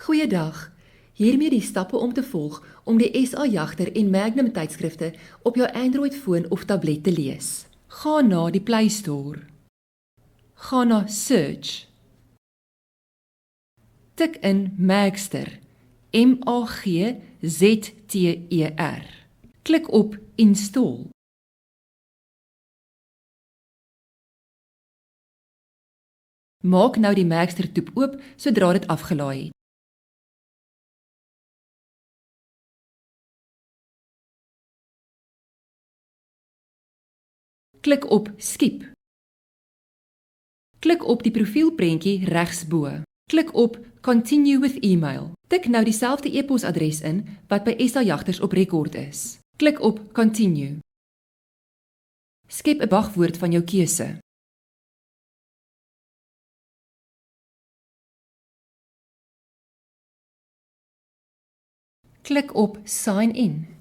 Goeiedag. Hiermee die stappe om te volg om die SA Jagter en Magnum tydskrifte op jou Android-foon of tablet te lees. Gaan na die Play Store. Gaan na Search. Tik in Magster. M-A-G-Z-T-E-R. Klik op Install. Maak nou die Magster toep oop sodra dit afgelaai het. Klik op Skiep. Klik op die profielprentjie regs bo. Klik op Continue with Email. Tik nou dieselfde e-posadres in wat by SA Jagters op rekord is. Klik op Continue. Skep 'n wagwoord van jou keuse. Klik op Sign in.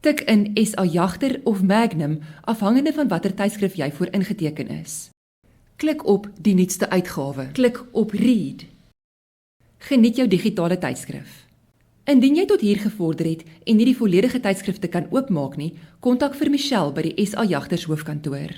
Tik in SA Jagter of Magnum afhangende van watter tydskrif jy voor ingeteken is. Klik op die nuutste uitgawe. Klik op Read. Geniet jou digitale tydskrif. Indien jy tot hier gevorder het en nie die volledige tydskrifte kan oopmaak nie, kontak vir Michelle by die SA Jagters hoofkantoor.